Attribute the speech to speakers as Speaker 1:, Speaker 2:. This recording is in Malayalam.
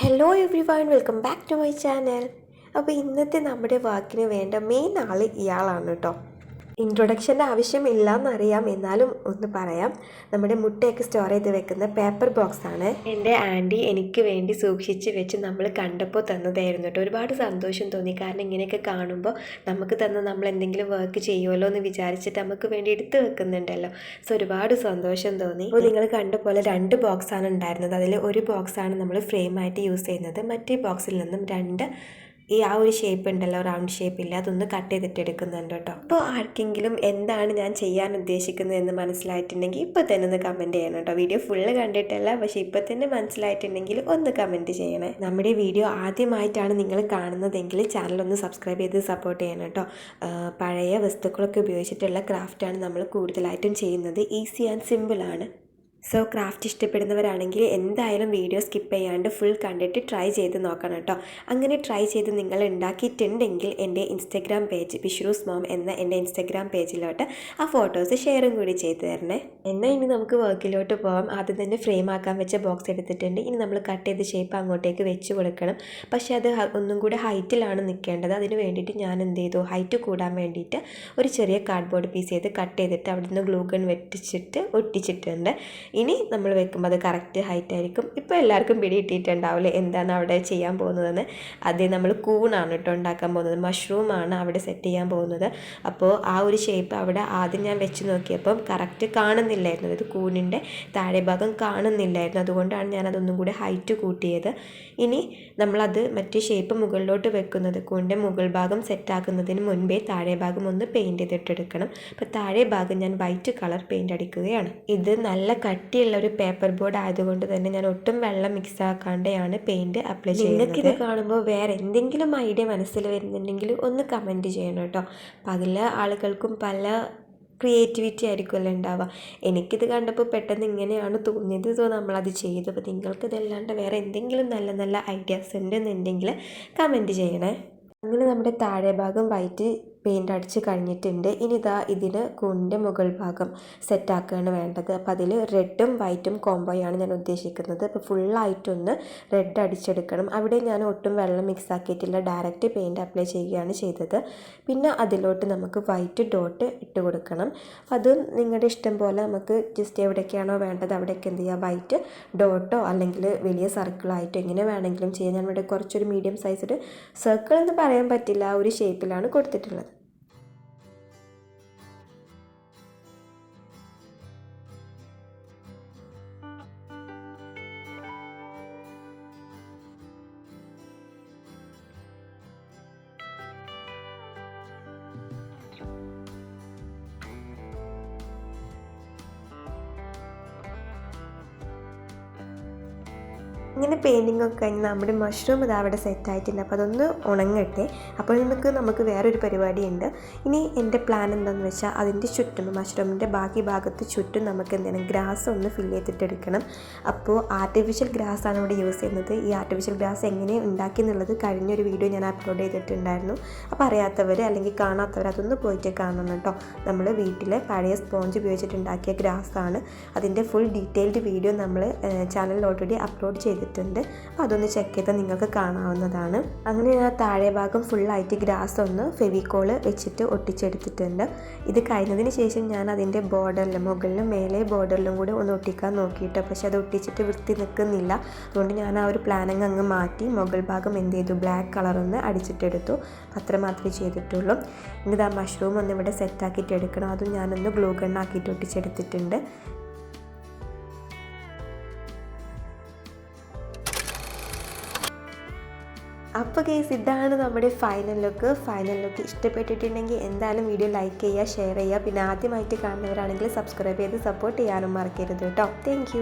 Speaker 1: Hello everyone, welcome back to my channel. അപ്പോൾ ഇന്നത്തെ നമ്മുടെ വാക്കിന് വേണ്ട മെയിൻ ആൾ ഇയാളാണ് കേട്ടോ. ഇൻട്രൊഡക്ഷൻ്റെ ആവശ്യമില്ല എന്നറിയാം, എന്നാലും ഒന്ന് പറയാം. നമ്മുടെ മുട്ടയൊക്കെ സ്റ്റോർ ചെയ്ത് വെക്കുന്ന പേപ്പർ ബോക്സാണ് എൻ്റെ ആൻറ്റി എനിക്ക് വേണ്ടി സൂക്ഷിച്ച് വെച്ച് നമ്മൾ കണ്ടപ്പോൾ തന്നതായിരുന്നു കേട്ടോ. ഒരുപാട് സന്തോഷം തോന്നി, കാരണം ഇങ്ങനെയൊക്കെ കാണുമ്പോൾ നമുക്ക് തന്ന നമ്മൾ എന്തെങ്കിലും വർക്ക് ചെയ്യുമല്ലോ എന്ന് വിചാരിച്ചിട്ട് നമുക്ക് വേണ്ടി എടുത്ത് വെക്കുന്നുണ്ടല്ലോ. സോ ഒരുപാട് സന്തോഷം തോന്നി. അപ്പോൾ നിങ്ങൾ കണ്ട പോലെ 2 ബോക്സാണ് ഉണ്ടായിരുന്നത്. അതിൽ ഒരു ബോക്സാണ് നമ്മൾ ഫ്രെയിമായിട്ട് യൂസ് ചെയ്യുന്നത്. മറ്റേ ബോക്സിൽ നിന്നും 2 ആ ഒരു ഷേപ്പ് ഉണ്ടല്ലോ, റൗണ്ട് ഷേപ്പില്ല, അതൊന്ന് കട്ട് ചെയ്തിട്ട് എടുക്കുന്നുണ്ട് കേട്ടോ. അപ്പോൾ ആർക്കെങ്കിലും എന്താണ് ഞാൻ ചെയ്യാൻ ഉദ്ദേശിക്കുന്നത് എന്ന് മനസ്സിലായിട്ടുണ്ടെങ്കിൽ ഇപ്പോൾ തന്നെ ഒന്ന് കമൻറ്റ് ചെയ്യണം കേട്ടോ. വീഡിയോ ഫുള്ള് കണ്ടിട്ടല്ല, പക്ഷേ ഇപ്പോൾ തന്നെ മനസ്സിലായിട്ടുണ്ടെങ്കിൽ ഒന്ന് കമൻറ്റ് ചെയ്യണേ. നമ്മുടെ വീഡിയോ ആദ്യമായിട്ടാണ് നിങ്ങൾ കാണുന്നതെങ്കിൽ ചാനലൊന്ന് സബ്സ്ക്രൈബ് ചെയ്ത് സപ്പോർട്ട് ചെയ്യണം കേട്ടോ. പഴയ വസ്തുക്കളൊക്കെ ഉപയോഗിച്ചിട്ടുള്ള ക്രാഫ്റ്റാണ് നമ്മൾ കൂടുതലായിട്ടും ചെയ്യുന്നത്. ഈസി ആൻഡ് സിമ്പിളാണ്. സോ ക്രാഫ്റ്റ് ഇഷ്ടപ്പെടുന്നവരാണെങ്കിൽ എന്തായാലും വീഡിയോ സ്കിപ്പ് ചെയ്യാണ്ട് ഫുൾ കണ്ടിട്ട് ട്രൈ ചെയ്ത് നോക്കണം കേട്ടോ. അങ്ങനെ ട്രൈ ചെയ്ത് നിങ്ങൾ ഉണ്ടാക്കിയിട്ടുണ്ടെങ്കിൽ എൻ്റെ ഇൻസ്റ്റഗ്രാം പേജ് ബിഷ്റൂസ് മോം എന്ന എൻ്റെ ഇൻസ്റ്റഗ്രാം പേജിലോട്ട് ആ ഫോട്ടോസ് ഷെയറും കൂടി ചെയ്ത് തരണേ. എന്നാൽ ഇനി നമുക്ക് വർക്കിലോട്ട് പോകാം. ആദ്യം തന്നെ ഫ്രെയിം ആക്കാൻ വെച്ച ബോക്സ് എടുത്തിട്ടുണ്ട്. ഇനി നമ്മൾ കട്ട് ചെയ്ത് ഷേപ്പ് അങ്ങോട്ടേക്ക് വെച്ച് കൊടുക്കണം. പക്ഷേ അത് ഒന്നും കൂടി ഹൈറ്റിലാണ് നിൽക്കേണ്ടത്. അതിന് വേണ്ടിയിട്ട് ഞാൻ എന്ത് ചെയ്തു, ഹൈറ്റ് കൂടാൻ വേണ്ടിയിട്ട് ഒരു ചെറിയ കാർഡ്ബോർഡ് പീസ് ചെയ്ത് കട്ട് ചെയ്തിട്ട് അവിടെ നിന്ന് ഗ്ലൂ ഗൺ വെട്ടിച്ചിട്ട് ഒട്ടിച്ചിട്ടുണ്ട്. ഇനി നമ്മൾ വെക്കുമ്പോൾ അത് കറക്റ്റ് ഹൈറ്റ് ആയിരിക്കും. ഇപ്പോൾ എല്ലാവർക്കും പിടിയിട്ടിട്ടുണ്ടാവില്ലേ എന്താണ് അവിടെ ചെയ്യാൻ പോകുന്നതെന്ന്. അത് നമ്മൾ കൂണാണ് കേട്ടോ ഉണ്ടാക്കാൻ പോകുന്നത്. മഷ്റൂമാണ് അവിടെ സെറ്റ് ചെയ്യാൻ പോകുന്നത്. അപ്പോൾ ആ ഒരു ഷേപ്പ് അവിടെ ആദ്യം ഞാൻ വെച്ച് നോക്കിയപ്പം കറക്റ്റ് കാണുന്നില്ലായിരുന്നു. അത് കൂണിൻ്റെ താഴെ ഭാഗം കാണുന്നില്ലായിരുന്നു. അതുകൊണ്ടാണ് ഞാനതൊന്നും കൂടി ഹൈറ്റ് കൂട്ടിയത്. ഇനി നമ്മളത് മറ്റേ ഷേപ്പ് മുകളിലോട്ട് വെക്കുന്നത്, കൂണിൻ്റെ മുകൾ ഭാഗം സെറ്റാക്കുന്നതിന് മുൻപേ താഴെ ഭാഗം ഒന്ന് പെയിൻറ്റ് ചെയ്തിട്ടെടുക്കണം. അപ്പോൾ താഴെ ഭാഗം ഞാൻ വൈറ്റ് കളർ പെയിൻറ്റ് അടിക്കുകയാണ്. ഇത് നല്ല കട്ടിയുള്ള ഒരു പേപ്പർ ബോർഡ് ആയതുകൊണ്ട് തന്നെ ഞാൻ ഒട്ടും വെള്ളം മിക്സ് ആക്കാണ്ടെയാണ് പെയിൻറ്റ് അപ്ലൈ ചെയ്യുന്നത്. നിങ്ങൾക്കിത് കാണുമ്പോൾ വേറെ എന്തെങ്കിലും ഐഡിയ മനസ്സിൽ വരുന്നുണ്ടെങ്കിൽ ഒന്ന് കമൻറ്റ് ചെയ്യണം കേട്ടോ. പല ആളുകൾക്കും പല ക്രിയേറ്റിവിറ്റി ആയിരിക്കുമല്ലോ ഉണ്ടാവുക. എനിക്കിത് കണ്ടപ്പോൾ പെട്ടെന്ന് ഇങ്ങനെയാണ് തോന്നിയത്. സോ നമ്മളത് ചെയ്തു. അപ്പോൾ നിങ്ങൾക്കിതല്ലാണ്ട് വേറെ എന്തെങ്കിലും നല്ല നല്ല ഐഡിയാസ് ഉണ്ടെന്നുണ്ടെങ്കിൽ കമൻറ്റ് ചെയ്യണേ. അങ്ങനെ നമ്മുടെ താഴെ ഭാഗം വൈറ്റ് പെയിൻ്റ് അടിച്ച് കഴിഞ്ഞിട്ടുണ്ട്. ഇനി ഇതാ ഇതിന് കൂണിൻ്റെ മുകൾ ഭാഗം സെറ്റാക്കുകയാണ് വേണ്ടത്. അപ്പോൾ അതിൽ റെഡും വൈറ്റും കോംബോയാണ് ഞാൻ ഉദ്ദേശിക്കുന്നത്. അപ്പോൾ ഫുള്ളായിട്ടൊന്ന് റെഡ് അടിച്ചെടുക്കണം. അവിടെ ഞാൻ ഒട്ടും വെള്ളം മിക്സ് ആക്കിയിട്ടില്ല, ഡയറക്റ്റ് പെയിൻറ്റ് അപ്ലൈ ചെയ്യുകയാണ് ചെയ്തത്. പിന്നെ അതിലോട്ട് നമുക്ക് വൈറ്റ് ഡോട്ട് ഇട്ട് കൊടുക്കണം. അത് നിങ്ങളുടെ ഇഷ്ടം പോലെ നമുക്ക് ജസ്റ്റ് എവിടേക്കാണോ വേണ്ടത് അവിടേക്ക് എന്ത് ചെയ്യുക, വൈറ്റ് ഡോട്ടോ അല്ലെങ്കിൽ വലിയ സർക്കിളായിട്ടോ എങ്ങനെ വേണമെങ്കിലും ചെയ്യാം. ഞാൻ ഇവിടെ കുറച്ചൊരു മീഡിയം സൈസിൽ സർക്കിൾ എന്ന് പറയാൻ പറ്റില്ല, ആ ഒരു ഷേപ്പിലാണ് കൊടുത്തിട്ടുള്ളത്. ഇങ്ങനെ പെയിൻറ്റിംഗ് ഒക്കെ കഴിഞ്ഞ് നമ്മുടെ മഷ്റൂം ഇത് അവിടെ സെറ്റായിട്ടുണ്ട്. അപ്പോൾ അതൊന്ന് ഉണങ്ങട്ടെ. അപ്പോൾ നമുക്ക് വേറൊരു പരിപാടിയുണ്ട്. ഇനി എൻ്റെ പ്ലാൻ എന്താണെന്ന് വെച്ചാൽ അതിൻ്റെ ചുറ്റും മഷ്റൂമിൻ്റെ ബാക്കി ഭാഗത്ത് ചുറ്റും നമുക്ക് എന്താണ് ഗ്രാസ് ഒന്ന് ഫില്ല് ചെയ്തിട്ടെടുക്കണം. അപ്പോൾ ആർട്ടിഫിഷ്യൽ ഗ്രാസാണ് ഇവിടെ യൂസ് ചെയ്യുന്നത്. ഈ ആർട്ടിഫിഷ്യൽ ഗ്രാസ് എങ്ങനെ ഉണ്ടാക്കി എന്നുള്ളത് കഴിഞ്ഞൊരു വീഡിയോ ഞാൻ അപ്ലോഡ് ചെയ്തിട്ടുണ്ടായിരുന്നു. അപ്പോൾ അറിയാത്തവർ അല്ലെങ്കിൽ കാണാത്തവർ അതൊന്ന് പോയിട്ട് കാണണം കേട്ടോ. നമ്മൾ വീട്ടിലെ പഴയ സ്പോഞ്ച് ഉപയോഗിച്ചിട്ടുണ്ടാക്കിയ ഗ്രാസാണ്. അതിൻ്റെ ഫുൾ ഡീറ്റെയിൽഡ് വീഡിയോ നമ്മൾ ചാനലിൽ ഓൾറെഡി അപ്ലോഡ് ചെയ്തിട്ടുണ്ട്. അപ്പോൾ അതൊന്ന് ചെക്ക് ചെയ്താൽ നിങ്ങൾക്ക് കാണാവുന്നതാണ്. അങ്ങനെ ഞാൻ താഴെ ഭാഗം ഫുള്ളായിട്ട് ഗ്രാസ് ഒന്ന് ഫെവിക്കോള് വെച്ചിട്ട് ഒട്ടിച്ചെടുത്തിട്ടുണ്ട്. ഇത് കഴിഞ്ഞതിന് ശേഷം ഞാൻ അതിൻ്റെ ബോർഡറിലും മുകളിലും മേലെ ബോർഡറിലും കൂടെ ഒന്ന് ഒട്ടിക്കാൻ നോക്കിയിട്ട്, പക്ഷെ അത് ഒട്ടിച്ചിട്ട് വൃത്തി നിൽക്കുന്നില്ല. അതുകൊണ്ട് ഞാൻ ആ ഒരു പ്ലാനിങ് അങ്ങ് മാറ്റി മുകൾ ഭാഗം എന്ത് ചെയ്തു, ബ്ലാക്ക് കളറൊന്ന് അടിച്ചിട്ടെടുത്തു. അത്ര മാത്രമേ ചെയ്തിട്ടുള്ളൂ. ഇനി ആ മഷ്റൂം ഒന്ന് ഇവിടെ സെറ്റാക്കിയിട്ട് എടുക്കണം. അതും ഞാനൊന്ന് ഗ്ലൂ ഗണ്ണാക്കിയിട്ട് ഒട്ടിച്ചെടുത്തിട്ടുണ്ട്. അപ്പോൾ ഗൈസ്, ഇതാണ് നമ്മുടെ ഫൈനൽ ലുക്ക്. ഇഷ്ടപ്പെട്ടിട്ടുണ്ടെങ്കിൽ എന്തായാലും വീഡിയോ ലൈക്ക് ചെയ്യുക, ഷെയർ ചെയ്യുക. പിന്നെ ആദ്യമായിട്ട് കാണുന്നവരാണെങ്കിൽ സബ്സ്ക്രൈബ് ചെയ്ത് സപ്പോർട്ട് ചെയ്യാനും മറക്കരുത് കേട്ടോ. താങ്ക്